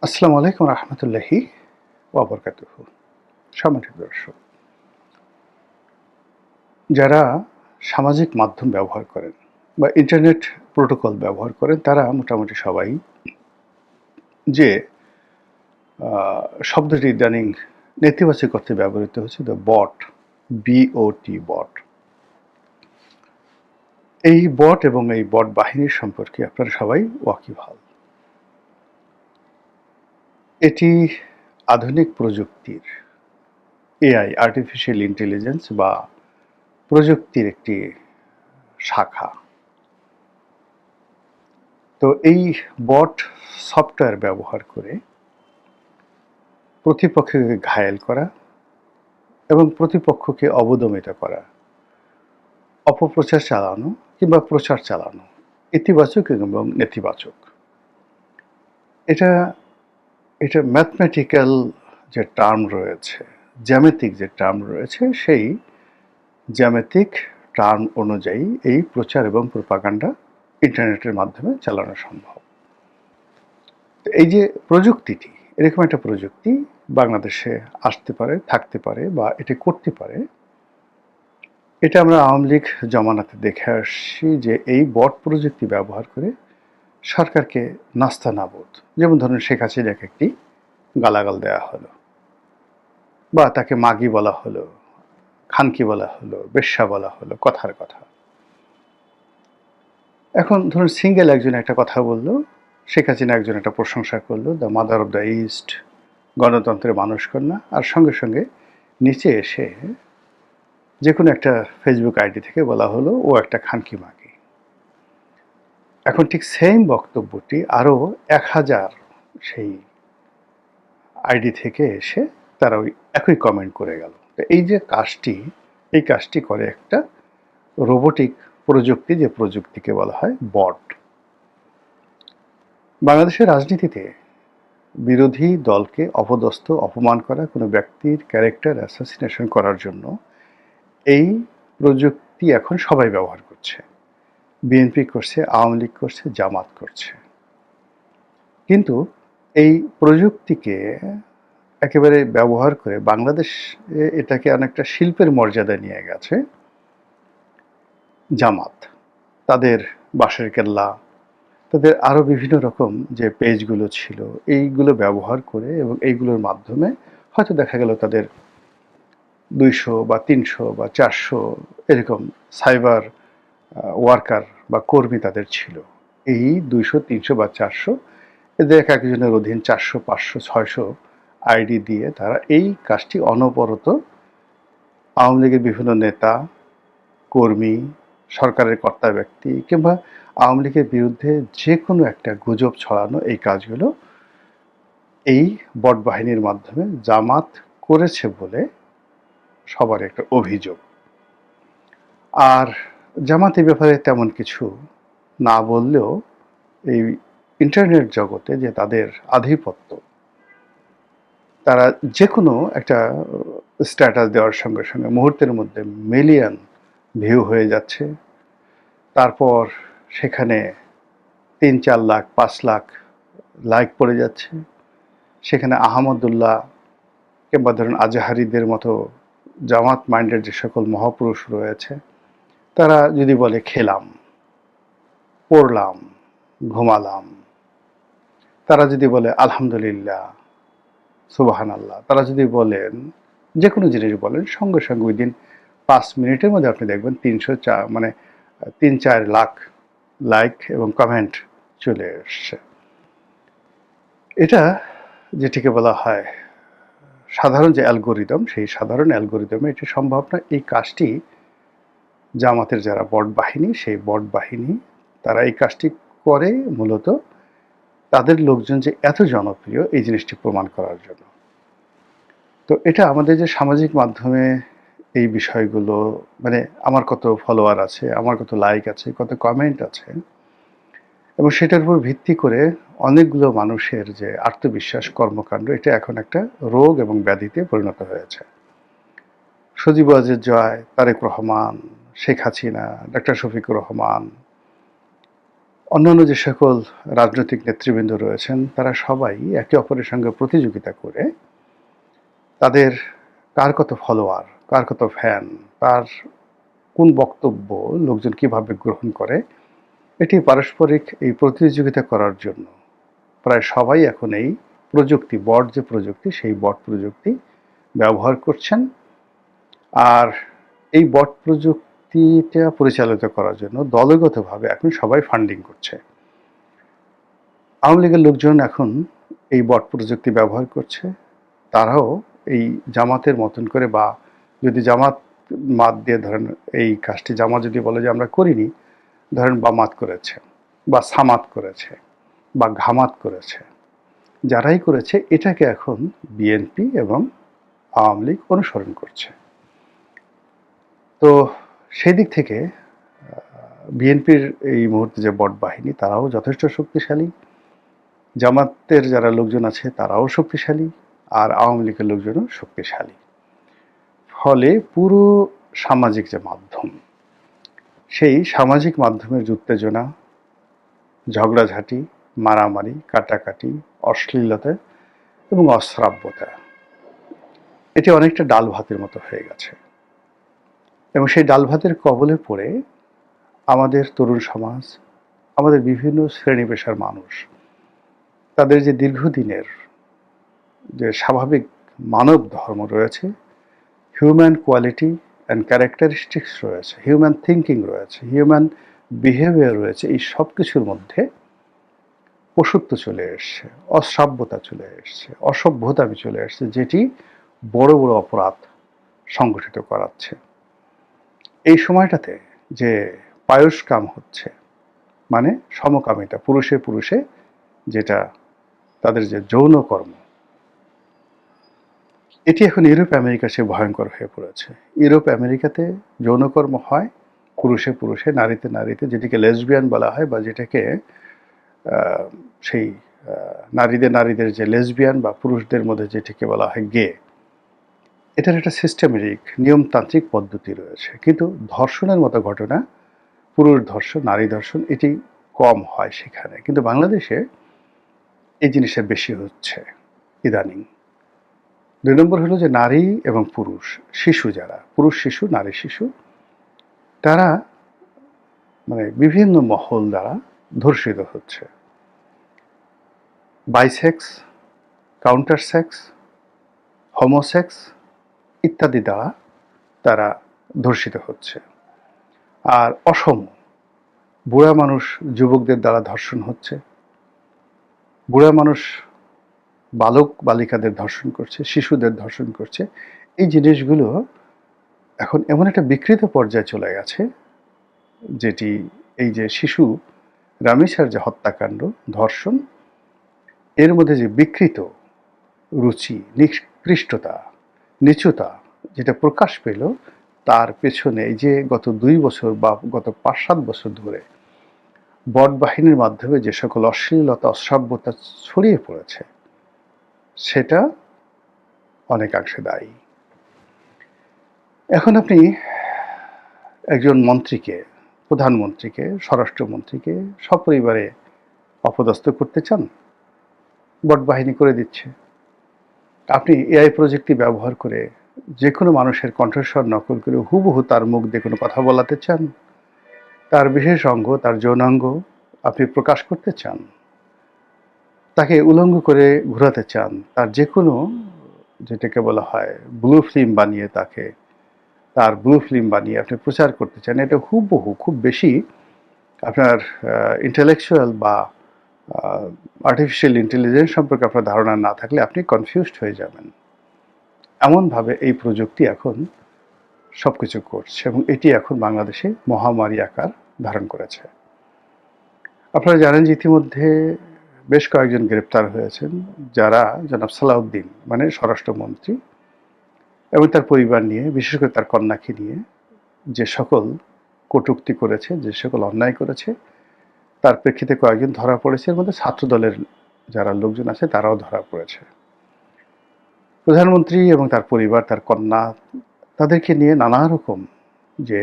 আসসালামু আলাইকুম রহমতুল্লাহি ওয়াবারকাতুহু। সম্মানিত দর্শক, যারা সামাজিক মাধ্যম ব্যবহার করেন বা ইন্টারনেট প্রোটোকল ব্যবহার করেন তারা মোটামুটি সবাই যে শব্দটি ইদানিং নেতিবাচক অর্থে ব্যবহৃত হচ্ছে দ্য বট, বিওটি বট। এই বট এবং এই বট বাহিনীর সম্পর্কে আপনারা সবাই ওয়াকিবহাল। এটি আধুনিক প্রযুক্তির এআই, আর্টিফিশিয়াল ইন্টেলিজেন্স বা প্রযুক্তির একটি শাখা। তো এই বট সফটওয়্যার ব্যবহার করে প্রতিপক্ষকে ঘায়েল করা এবং প্রতিপক্ষকে অবদমিত করা, অপপ্রচার চালানো কিংবা প্রচার চালানো, ইতিবাচক এবং নেতিবাচক। এটা এটা ম্যাথমেটিক্যাল যে টার্ম রয়েছে, জ্যামিতিক যে টার্ম রয়েছে, সেই জ্যামিতিক টার্ম অনুযায়ী এই প্রচার এবং প্রোপাগান্ডা ইন্টারনেটের মাধ্যমে চালানো সম্ভব। এই যে প্রযুক্তিটি, এরকম একটা প্রযুক্তি বাংলাদেশে আসতে পারে, থাকতে পারে বা এটি করতে পারে, এটা আমরা আওয়ামী লীগ জমানাতে দেখে আসছি যে এই বট প্রযুক্তি ব্যবহার করে সরকারকে নাস্তানাবুদ, যেমন ধরুন শেখ হাসিনাকে একটি গালাগাল দেওয়া হলো বা তাকে মাগি বলা হলো, খানকি বলা হলো, বেশ্যা বলা হলো, কথার কথা। এখন ধরুন সিঙ্গেল একজন একটা কথা বললো, শেখ হাসিনা একজন একটা প্রশংসা করলো, the mother of the east, গণতন্ত্রের মানুষকন্যা, আর সঙ্গে সঙ্গে নিচে এসে যে কোনো একটা ফেসবুক আইডি থেকে বলা হলো ও একটা খানকি মাগি। এখন ঠিক সেম বক্তব্যটি আরও 1000 সেই আইডি থেকে এসে তারা ওই একই কমেন্ট করে গেল। তো এই যে কাজটি, এই কাজটি করে একটা রোবোটিক প্রযুক্তি, যে প্রযুক্তিকে বলা হয় বট। বাংলাদেশের রাজনীতিতে বিরোধী দলকে অপদস্থ, অপমান করা, কোনো ব্যক্তির ক্যারেক্টার অ্যাসাসিনেশন করার জন্য এই প্রযুক্তি এখন সবাই ব্যবহার করছে। বিএনপি করছে, আওয়ামী লীগ করছে, জামাত করছে। কিন্তু এই প্রযুক্তিকে একেবারে ব্যবহার করে বাংলাদেশ এটাকে অনেকটা শিল্পের মর্যাদা নিয়ে গেছে জামাত। তাদের বাঁশের কেল্লা, তাদের আরও বিভিন্ন রকম যে পেজগুলো ছিল, এইগুলো ব্যবহার করে এবং এইগুলোর মাধ্যমে হয়তো দেখা গেল তাদের 200 বা 300 বা 400 এরকম সাইবার ওয়ার্কার বা কর্মী তাদের ছিল। এই 200, 300 বা 400 এদের এক একজনের অধীন 400, 500, 600 আইডি দিয়ে তারা এই কাজটি অনবরত আওয়ামী লীগের বিভিন্ন নেতা, কর্মী, সরকারের কর্তা ব্যক্তি কিংবা আওয়ামী লীগের বিরুদ্ধে যে কোনো একটা গুজব ছড়ানো, এই কাজগুলো এই বট বাহিনীর মাধ্যমে জামাত করেছে বলে সবার একটা অভিযোগ। আর জামাত এই ব্যাপারে তেমন কিছু না বললেও এই ইন্টারনেট জগতে যে তাদের আধিপত্য, তারা যে কোনো একটা স্ট্যাটাস দেওয়ার সঙ্গে সঙ্গে মুহূর্তের মধ্যে মিলিয়ন ভিউ হয়ে যাচ্ছে। তারপর সেখানে 3-4 লাখ, 5 লাখ লাইক পড়ে যাচ্ছে। সেখানে আহমদুল্লাহ কিংবা ধরুন আজাহারিদের মতো জামাত মাইন্ডের যে সকল মহাপুরুষ রয়েছে, তারা যদি বলে খেলাম, পড়লাম, ঘুমালাম, তারা যদি বলে আলহামদুলিল্লাহ, সুবহানাল্লাহ, তারা যদি বলেন যে কোনো জিনিস বলেন, সঙ্গে সঙ্গে উইদিন 5 মিনিটের মধ্যে আপনি দেখবেন 3-4 লাখ লাইক এবং কমেন্ট চলে এসছে। এটা যেটিকে বলা হয় সাধারণ যে অ্যালগোরিদম, সেই সাধারণ অ্যালগোরিদমে এটি সম্ভব না। এই কাজটি জামাতের যারা বট বাহিনী, সেই বট বাহিনী তারা এই কাজটি করে মূলত তাদের লোকজন যে এত জনপ্রিয় এই জিনিসটি প্রমাণ করার জন্য। তো এটা আমাদের যে সামাজিক মাধ্যমে এই বিষয়গুলো, মানে আমার কত ফলোয়ার আছে, আমার কত লাইক আছে, কত কমেন্ট আছে, এবং সেটার উপর ভিত্তি করে অনেকগুলো মানুষের যে আত্মবিশ্বাস, কর্মকাণ্ড, এটা এখন একটা রোগ এবং ব্যাধিতে পরিণত হয়েছে। সজীব ওয়াজেদ জয়, তারেক রহমান, শেখ হাসিনা, ডক্টর শফিকুর রহমান, অন্যান্য যে সকল রাজনৈতিক নেতৃবৃন্দ রয়েছেন তারা সবাই একে অপরের সঙ্গে প্রতিযোগিতা করে তাদের কার কত ফলোয়ার, কার কত ফ্যান, তার কোন বক্তব্য লোকজন কিভাবে গ্রহণ করে, এটি পারস্পরিক এই প্রতিযোগিতা করার জন্য প্রায় সবাই এখন এই প্রযুক্তি, বট যে প্রযুক্তি, সেই বট প্রযুক্তি ব্যবহার করছেন। আর এই বট প্রযুক্তিটা পরিচালিত করার জন্য দলগতভাবে এখন সবাই ফান্ডিং করছে। আওয়ামী লীগের লোকজন এখন এই বট প্রযুক্তি ব্যবহার করছে। তারাও এই জামাতের মতন করে, বা যদি জামাত মাত দিয়ে ধরেন এই কাজটি জামাত যদি বলে যে আমরা করিনি, ধরেন বামাত করেছে বা সামাত করেছে বা ঘামাত করেছে, যারাই করেছে এটাকে এখন বিএনপি এবং আওয়ামী লীগ অনুসরণ করছে। তো সেই দিক থেকে বিএনপির এই মুহূর্তে যে বট বাহিনী তারাও যথেষ্ট শক্তিশালী, জামাতের যারা লোকজন আছে তারাও শক্তিশালী, আর আওয়ামী লীগের লোকজনও শক্তিশালী। ফলে পুরো সামাজিক যে মাধ্যম, সেই সামাজিক মাধ্যমের উত্তেজনা, ঝগড়াঝাঁটি, মারামারি, কাটাকাটি, অশ্লীলতা এবং অশ্রাব্যতা, এটি অনেকটা ডাল ভাতের মতো হয়ে গেছে। এবং সেই ডাল ভাতের কবলে পড়ে আমাদের তরুণ সমাজ, আমাদের বিভিন্ন শ্রেণী পেশার মানুষ, তাদের যে দীর্ঘদিনের যে স্বাভাবিক মানব ধর্ম রয়েছে, হিউম্যান কোয়ালিটি অ্যান্ড ক্যারেক্টারিস্টিক্স রয়েছে, হিউম্যান থিঙ্কিং রয়েছে, হিউম্যান বিহেভিয়ার রয়েছে, এই সব কিছুর মধ্যে পশুত্ব চলে এসছে, অশ্রাব্যতা চলে এসছে, অসভ্যতামি চলে এসছে, যেটি বড় বড় অপরাধ সংগঠিত করাচ্ছে। এই সময়টাতে যে পায়স্কাম হচ্ছে, মানে সমকামিতা, পুরুষে পুরুষে যেটা তাদের যে যৌনকর্ম, এটি এখন ইউরোপ আমেরিকা সে ভয়ঙ্কর হয়ে পড়েছে। ইউরোপ আমেরিকাতে যৌনকর্ম হয় পুরুষে পুরুষে, নারীতে নারীতে, যেটিকে লেসবিয়ান বলা হয়, বা যেটাকে সেই নারীদের নারীদের যে লেসবিয়ান বা পুরুষদের মধ্যে যেটিকে বলা হয় গে, এটার একটা সিস্টেমেটিক নিয়মতান্ত্রিক পদ্ধতি রয়েছে। কিন্তু ধর্ষণের মতো ঘটনা, পুরুষ ধর্ষণ, নারী ধর্ষণ, এটি কম হয় সেখানে। কিন্তু বাংলাদেশে এই জিনিসটা বেশি হচ্ছে ইদানিং। ২ নম্বর হলো যে নারী এবং পুরুষ, শিশু যারা, পুরুষ শিশু, নারী শিশু, তারা মানে বিভিন্ন মহল দ্বারা ধর্ষিত হচ্ছে। বাইসেক্স, কাউন্টার সেক্স, হোমোসেক্স ইত্যাদি দ্বারা তারা ধর্ষিত হচ্ছে। আর অসম বুড়া মানুষ যুবকদের দ্বারা ধর্ষণ হচ্ছে, বুড়া মানুষ বালক বালিকাদের ধর্ষণ করছে, শিশুদের ধর্ষণ করছে। এই জিনিসগুলো এখন এমন একটা বিকৃত পর্যায়ে চলে গেছে, যেটি এই যে শিশু রামেসার যে হত্যাকাণ্ড, ধর্ষণ, এর মধ্যে যে বিকৃত রুচি, নিকৃষ্টতা, নিচুতা যেটা প্রকাশ পেল, তার পেছনে এই যে গত ২ বছর বা গত ৫-৭ বছর ধরে বট বাহিনীর মাধ্যমে যে সকল অশ্লীলতা, অশ্রাব্যতা ছড়িয়ে পড়েছে, সেটা অনেকাংশে দায়ী। এখন আপনি একজন মন্ত্রীকে, প্রধানমন্ত্রীকে, স্বরাষ্ট্রমন্ত্রীকে সপরিবারে অপদস্থ করতে চান, বট বাহিনী করে দিচ্ছে। আপনি এআই প্রযুক্তি ব্যবহার করে যে কোনো মানুষের কণ্ঠস্বর নকল করে হুবহু তার মুখ দিয়ে কোনো কথা বলাতে চান, তার বিশেষ অঙ্গ, তার যৌনাঙ্গ আপনি প্রকাশ করতে চান, তাকে উলঙ্গ করে ঘোরাতে চান, তার যে কোনো যেটাকে বলা হয় ব্লু ফিল্ম বানিয়ে, তার ব্লু ফিল্ম বানিয়ে আপনি প্রচার করতে চান, এটা হুবহু, খুব বেশি আপনার ইন্টেলেকচুয়াল বা আর্টিফিশিয়াল ইন্টেলিজেন্স সম্পর্কে আপনার ধারণা না থাকলে আপনি কনফিউজড হয়ে যাবেন। এমনভাবে এই প্রযুক্তি এখন সব কিছু করছে, এবং এটি এখন বাংলাদেশে মহামারী আকার ধারণ করেছে। আপনারা জানেন যে ইতিমধ্যে বেশ কয়েকজন গ্রেপ্তার হয়েছেন, যারা জনাব সালাউদ্দিন মানে স্বরাষ্ট্রমন্ত্রী এবং তার পরিবার নিয়ে, বিশেষ করে তার কন্যাকে নিয়ে যে সকল কটূক্তি করেছে, যে সকল অন্যায় করেছে, তার প্রেক্ষিতে কয়েকজন ধরা পড়েছে। এর মধ্যে ছাত্রদলের যারা লোকজন আছে তারাও ধরা পড়েছে। প্রধানমন্ত্রী এবং তার পরিবার, তার কন্যা, তাদেরকে নিয়ে নানা রকম যে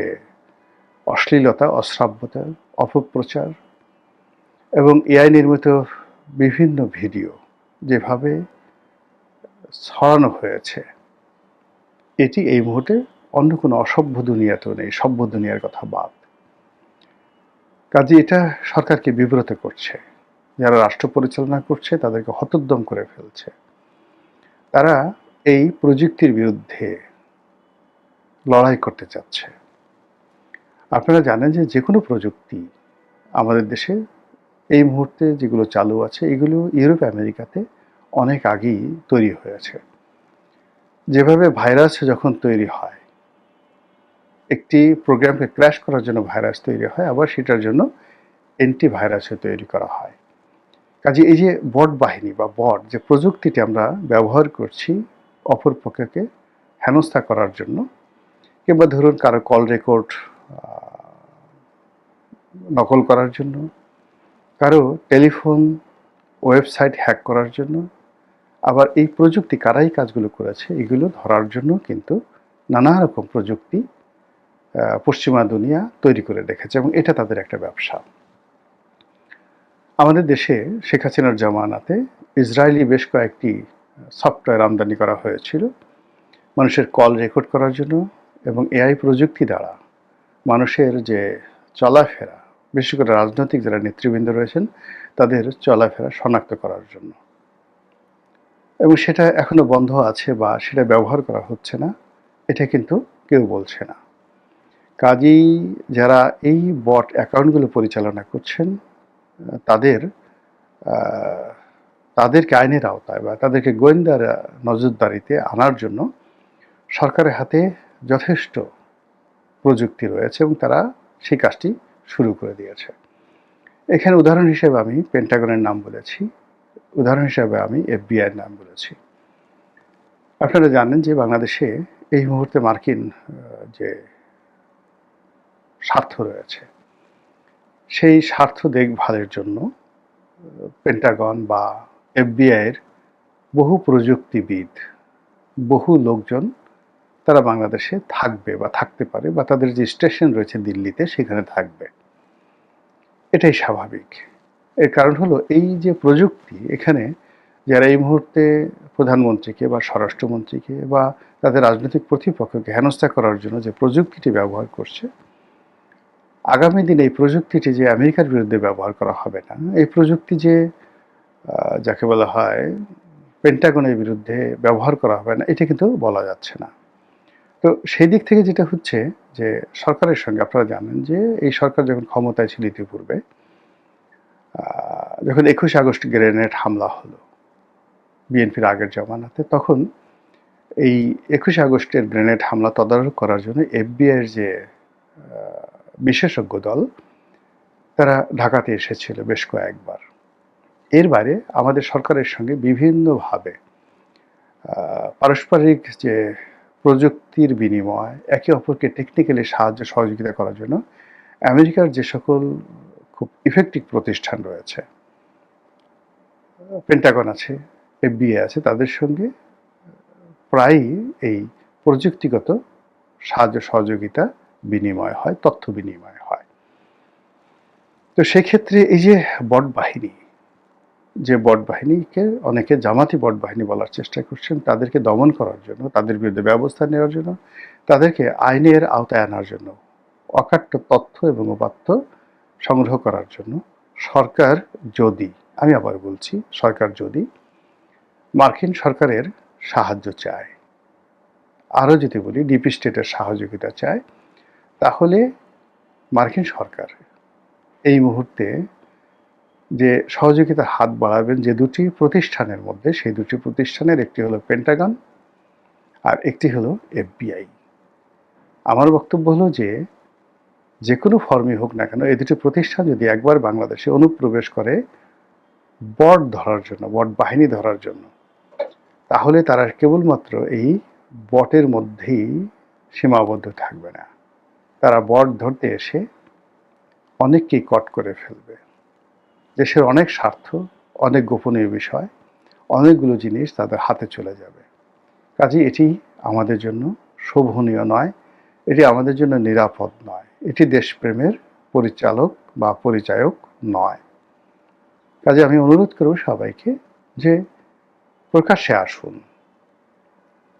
অশ্লীলতা, অশ্রাব্যতা, অপপ্রচার, এবং এআই নির্মিত বিভিন্ন ভিডিও যেভাবে ছড়ানো হয়েছে, এটি এই মুহূর্তে অন্য কোনো অসভ্য দুনিয়াতেও নেই, সভ্য দুনিয়ার কথা বাদ। কাজে এটা সরকারকে বিব্রত করছে, যারা রাষ্ট্র পরিচালনা করছে তাদেরকে হতোদ্যম করে ফেলছে। তারা এই প্রযুক্তির বিরুদ্ধে লড়াই করতে চাচ্ছে। আপনারা জানেন যে কোনো প্রযুক্তি আমাদের দেশে এই মুহূর্তে যেগুলো চালু আছে এগুলো ইউরোপ আমেরিকাতে অনেক আগেই তৈরি হয়েছে। যেভাবে ভাইরাস যখন তৈরি হয়, একটি প্রোগ্রামকে ক্র্যাশ করার জন্য ভাইরাস তৈরি হয়, আবার সেটার জন্য অ্যান্টিভাইরাসও তৈরি করা হয়। কাজে এই যে বট বাহিনী বা বট যে প্রযুক্তিটি আমরা ব্যবহার করছি অপর পক্ষকে হেনস্থা করার জন্য, কিংবা ধরুন কারো কল রেকর্ড নকল করার জন্য, কারো টেলিফোন ওয়েবসাইট হ্যাক করার জন্য, আবার এই প্রযুক্তি কারাই কাজগুলো করেছে এগুলো ধরার জন্য কিন্তু নানা রকম প্রযুক্তি পশ্চিমা দুনিয়া তৈরি করে রেখেছে এবং এটা তাদের একটা ব্যবসা। আমাদের দেশে শেখ হাসিনার জামানাতে ইসরায়েলি বেশ কয়েকটি সফটওয়্যার আমদানি করা হয়েছিল মানুষের কল রেকর্ড করার জন্য এবং এআই প্রযুক্তি দ্বারা মানুষের যে চলাফেরা, বিশেষ করে রাজনৈতিক যারা নেতৃবৃন্দ রয়েছেন তাদের চলাফেরা শনাক্ত করার জন্য। এবং সেটা এখনো বন্ধ আছে বা সেটা ব্যবহার করা হচ্ছে না, এটা কিন্তু কেউ বলছে না। কাজেই যারা এই বট অ্যাকাউন্টগুলো পরিচালনা করছেন তাদেরকে আইনের আওতায় বা তাদেরকে গোয়েন্দার নজরদারিতে আনার জন্য সরকারের হাতে যথেষ্ট প্রযুক্তি রয়েছে এবং তারা সেই কাজটি শুরু করে দিয়েছে। এখানে উদাহরণ হিসেবে আমি পেন্টাগনের নাম বলেছি, উদাহরণ হিসেবে আমি এফবিআইয়ের নাম বলেছি। আপনারা জানেন যে বাংলাদেশে এই মুহূর্তে মার্কিন যে স্বার্থ রয়েছে সেই স্বার্থ দেখভালের জন্য পেন্টাগন বা এফবিআইয়ের বহু প্রযুক্তিবিদ, বহু লোকজন তারা বাংলাদেশে থাকবে বা থাকতে পারে বা তাদের যে স্টেশন রয়েছে দিল্লিতে সেখানে থাকবে। এটাই স্বাভাবিক। এর কারণ হলো এই যে প্রযুক্তি, এখানে যারা এই মুহূর্তে প্রধানমন্ত্রীকে বা স্বরাষ্ট্রমন্ত্রীকে বা তাদের রাজনৈতিক প্রতিপক্ষকে হেনস্থা করার জন্য যে প্রযুক্তিটি ব্যবহার করছে, আগামী দিনে এই প্রযুক্তিটি যে আমেরিকার বিরুদ্ধে ব্যবহার করা হবে না, এই প্রযুক্তি যে যাকে বলা হয় পেন্টাগনের বিরুদ্ধে ব্যবহার করা হবে না, এটা কিন্তু বলা যাচ্ছে না। তো সেই দিক থেকে যেটা হচ্ছে যে সরকারের সঙ্গে আপনারা জানেন যে এই সরকার যখন ক্ষমতায় ছিল ইতিপূর্বে, যখন 21 আগস্ট গ্রেনেড হামলা হলো বিএনপির আগের জমানাতে, তখন এই 21 আগস্টের গ্রেনেড হামলা তদারক করার জন্য এফবিআইয়ের যে বিশেষজ্ঞ দল তারা ঢাকাতে এসেছিল বেশ কয়েকবার। এর বাইরে আমাদের সরকারের সঙ্গে বিভিন্নভাবে পারস্পরিক যে প্রযুক্তির বিনিময়, একে অপরকে টেকনিক্যালি সাহায্য সহযোগিতা করার জন্য আমেরিকার যে সকল খুব ইফেক্টিভ প্রতিষ্ঠান রয়েছে, পেন্টাগন আছে, এফবিআই আছে, তাদের সঙ্গে প্রায়ই এই প্রযুক্তিগত সাহায্য সহযোগিতা বিনিময় হয়, তথ্য বিনিময় হয়। তো সেক্ষেত্রে এই যে বট বাহিনী, যে বট বাহিনীকে অনেকে জামাতি বট বাহিনী বলার চেষ্টা করছেন, তাদেরকে দমন করার জন্য, তাদের বিরুদ্ধে ব্যবস্থা নেওয়ার জন্য, তাদেরকে আইনের আওতায় আনার জন্য, অকাট্য তথ্য এবং উপাত্ত সংগ্রহ করার জন্য সরকার যদি, আমি আবার বলছি, সরকার যদি মার্কিন সরকারের সাহায্য চায়, আরও যদি বলি ডিপ স্টেটের সহযোগিতা চায়, তাহলে মার্কিন সরকার এই মুহূর্তে যে সহযোগিতার হাত বাড়াবেন যে দুটি প্রতিষ্ঠানের মধ্যে, সেই দুটি প্রতিষ্ঠানের একটি হলো পেন্টাগন আর একটি হলো এফবিআই। আমার বক্তব্য হলো যে কোনো ফর্মই হোক না কেন, এই দুটি প্রতিষ্ঠান যদি একবার বাংলাদেশে অনুপ্রবেশ করে বট ধরার জন্য, বট বাহিনী ধরার জন্য, তাহলে তারা কেবলমাত্র এই বটের মধ্যেই সীমাবদ্ধ থাকবে না, তারা বট ধরতে এসে অনেককেই কট করে ফেলবে। দেশের অনেক স্বার্থ, অনেক গোপনীয় বিষয়, অনেকগুলো জিনিস তাদের হাতে চলে যাবে। কাজেই এটি আমাদের জন্য শোভনীয় নয়, এটি আমাদের জন্য নিরাপদ নয়, এটি দেশপ্রেমের পরিচালক বা পরিচায়ক নয়। কাজে আমি অনুরোধ করব সবাইকে যে প্রকাশ্যে আসুন,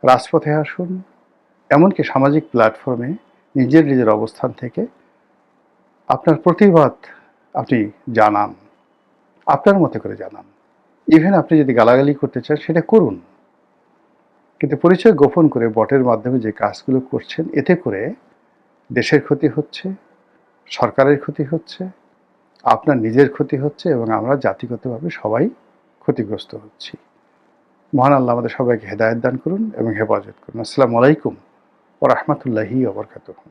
রাজপথে আসুন, এমনকি সামাজিক প্ল্যাটফর্মে নিজের অবস্থান থেকে আপনার প্রতিবাদ আপনি জানান, আপনার মতো করে জানান। ইভেন আপনি যদি গালাগালি করতে চান সেটা করুন, কিন্তু পরিচয় গোপন করে বটের মাধ্যমে যে কাজগুলো করছেন, এতে করে দেশের ক্ষতি হচ্ছে, সরকারের ক্ষতি হচ্ছে, আপনার নিজের ক্ষতি হচ্ছে এবং আমরা জাতিগতভাবে সবাই ক্ষতিগ্রস্ত হচ্ছি। মহান আল্লাহ আমাদের সবাইকে হেদায়েত দান করুন এবং হেফাজত করুন। আসসালামু আলাইকুম ওয়া রাহমাতুল্লাহি ওয়া বারাকাতুহু।